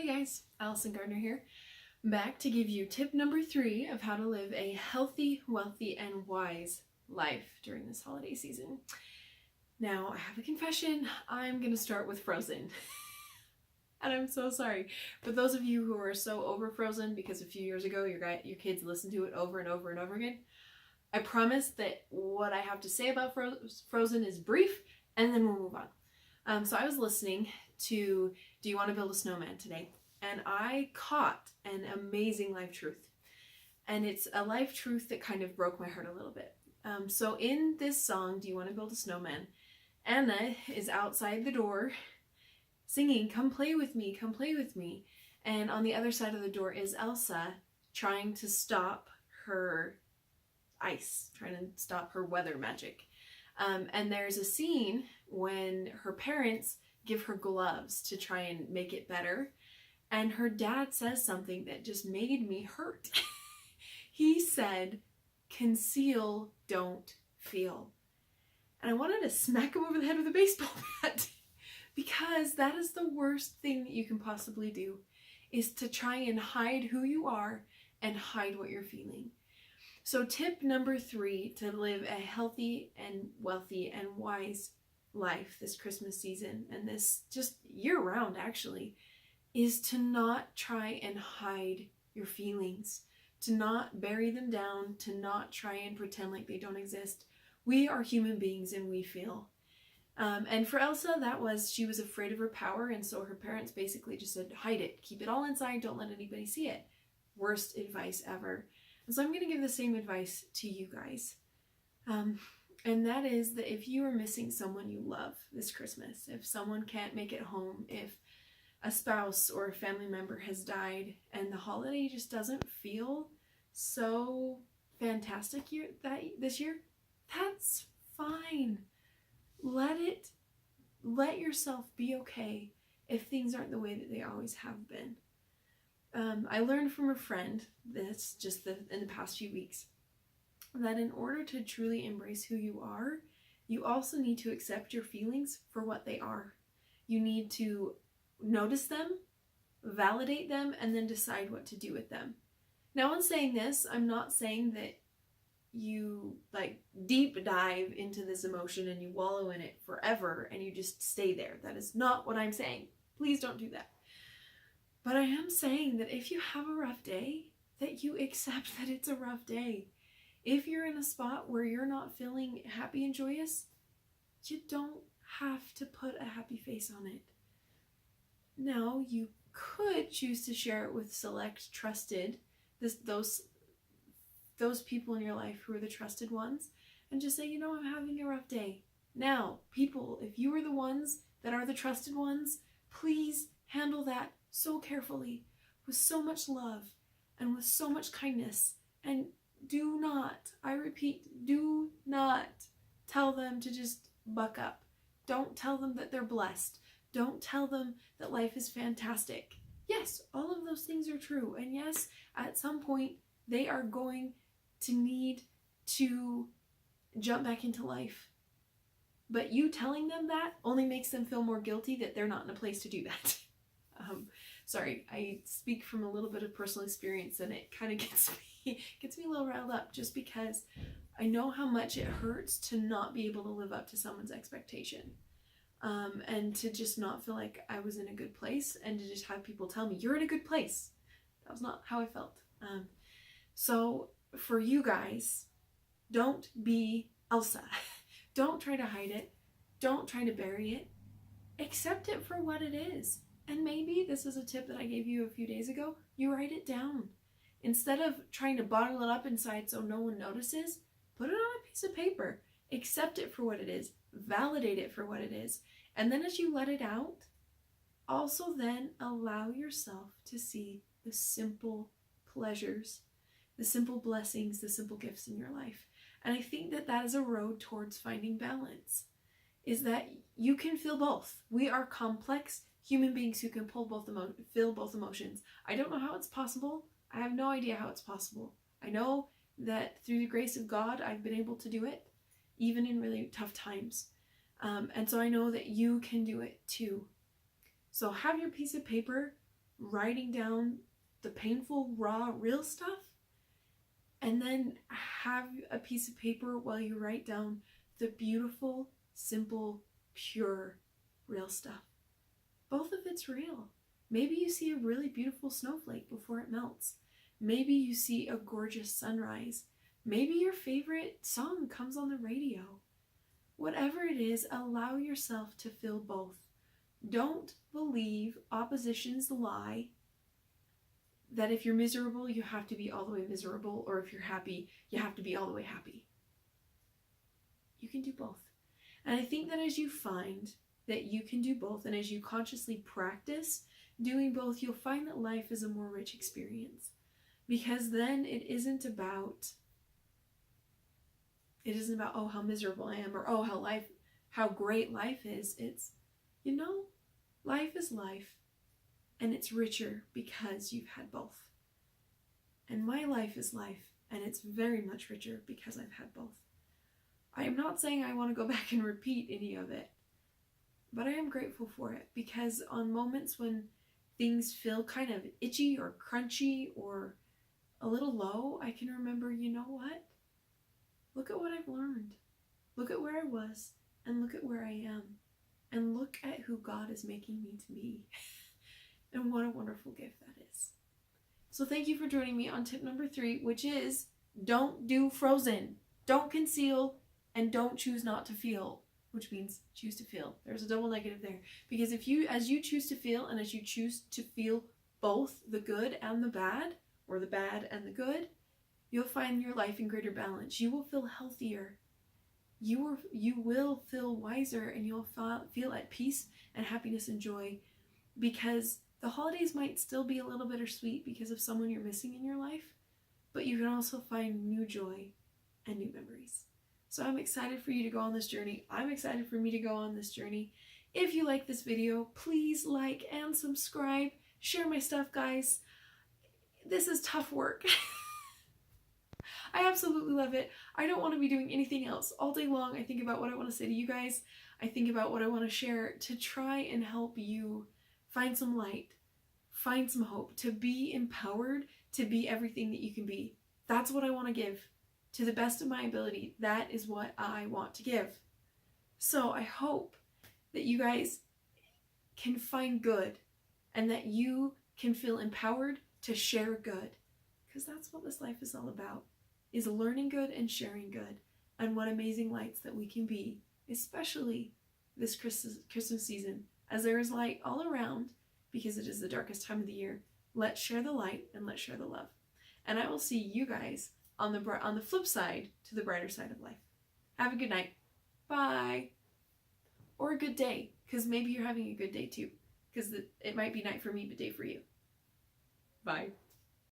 Hey guys, Allison Gardner here, back to give you tip number 3 of how to live a healthy, wealthy, and wise life during this holiday season. Now, I have a confession. I'm going to start with Frozen. And I'm so sorry. For those of you who are so over Frozen because a few years ago your kids listened to it over and over and over again, I promise that what I have to say about Frozen is brief, and then we'll move on. So I was listening to Do You Want to Build a Snowman today, and I caught an amazing life truth. And it's a life truth that kind of broke my heart a little bit. So in this song, Do You Want to Build a Snowman, Anna is outside the door singing, "Come play with me, come play with me." And on the other side of the door is Elsa trying to stop her ice, trying to stop her weather magic. And there's a scene when her parents give her gloves to try and make it better. And her dad says something that just made me hurt. He said, "Conceal, don't feel." And I wanted to smack him over the head with a baseball bat because that is the worst thing that you can possibly do, is to try and hide who you are and hide what you're feeling. So tip number 3 to live a healthy and wealthy and wise life this Christmas season, and this just year-round actually, is to not try and hide your feelings, to not bury them down, to not try and pretend like they don't exist. We are human beings and we feel. And for Elsa, she was afraid of her power, and so her parents basically just said, hide it, keep it all inside, don't let anybody see it. Worst advice ever. And so I'm going to give the same advice to you guys. And that is that if you are missing someone you love this Christmas, if someone can't make it home, if a spouse or a family member has died and the holiday just doesn't feel so fantastic this year, that's fine. Let yourself be okay if things aren't the way that they always have been. I learned from a friend this in the past few weeks, that in order to truly embrace who you are, you also need to accept your feelings for what they are. You need to notice them, validate them, and then decide what to do with them. Now, in saying this, I'm not saying that you deep dive into this emotion and you wallow in it forever and you just stay there. That is not what I'm saying. Please don't do that. But I am saying that if you have a rough day, that you accept that it's a rough day. If you're in a spot where you're not feeling happy and joyous, you don't have to put a happy face on it. Now, you could choose to share it with select trusted, those people in your life who are the trusted ones, and just say, I'm having a rough day. Now, people, if you are the ones that are the trusted ones, please handle that so carefully, with so much love and with so much kindness, and do not, I repeat, do not tell them to just buck up. Don't tell them that they're blessed. Don't tell them that life is fantastic. Yes, all of those things are true. And yes, at some point, they are going to need to jump back into life. But you telling them that only makes them feel more guilty that they're not in a place to do that. Sorry, I speak from a little bit of personal experience, and it kind of gets me a little riled up, just because I know how much it hurts to not be able to live up to someone's expectation, and to just not feel like I was in a good place, and to just have people tell me, you're in a good place. That was not how I felt. So for you guys, don't be Elsa. Don't try to hide it. Don't try to bury it. Accept it for what it is. And maybe this is a tip that I gave you a few days ago. You write it down. Instead of trying to bottle it up inside so no one notices, put it on a piece of paper. Accept it for what it is. Validate it for what it is. And then as you let it out, also then allow yourself to see the simple pleasures, the simple blessings, the simple gifts in your life. And I think that is a road towards finding balance, is that you can feel both. We are complex human beings who can feel both emotions. I don't know how it's possible. I have no idea how it's possible. I know that through the grace of God, I've been able to do it, even in really tough times. And so I know that you can do it too. So have your piece of paper, writing down the painful, raw, real stuff, and then have a piece of paper while you write down the beautiful, simple, pure, real stuff. Both of it's real. Maybe you see a really beautiful snowflake before it melts. Maybe you see a gorgeous sunrise. Maybe your favorite song comes on the radio. Whatever it is, allow yourself to feel both. Don't believe opposition's lie that if you're miserable, you have to be all the way miserable, or if you're happy, you have to be all the way happy. You can do both. And I think that as you find that you can do both, and as you consciously practice doing both, you'll find that life is a more rich experience. Because then it isn't about, oh, how miserable I am, or oh, how great life is. It's, life is life, and it's richer because you've had both. And my life is life, and it's very much richer because I've had both. I am not saying I want to go back and repeat any of it, but I am grateful for it, because on moments when things feel kind of itchy or crunchy or a little low, I can remember, you know what? Look at what I've learned. Look at where I was, and look at where I am. And look at who God is making me to be. And what a wonderful gift that is. So thank you for joining me on tip number 3, which is don't do frozen. Don't conceal, and don't choose not to feel, which means choose to feel. There's a double negative there. Because as you choose to feel, and as you choose to feel both the good and the bad, or the bad and the good, you'll find your life in greater balance. You will feel healthier. You will feel wiser, and you'll feel at peace and happiness and joy, because the holidays might still be a little bittersweet because of someone you're missing in your life, but you can also find new joy and new memories. So I'm excited for you to go on this journey. I'm excited for me to go on this journey. If you like this video, please like and subscribe. Share my stuff, guys. This is tough work. I absolutely love it. I don't want to be doing anything else. All day long, I think about what I want to say to you guys. I think about what I want to share to try and help you find some light, find some hope, to be empowered, to be everything that you can be. That's what I want to give. To the best of my ability, that is what I want to give. So I hope that you guys can find good, and that you can feel empowered to share good. Because that's what this life is all about, is learning good and sharing good, and what amazing lights that we can be, especially this Christmas season, as there is light all around, because it is the darkest time of the year. Let's share the light, and let's share the love. And I will see you guys on the flip side to the brighter side of life. Have a good night. Bye. Or a good day, because maybe you're having a good day too, because it might be night for me, but day for you. Bye.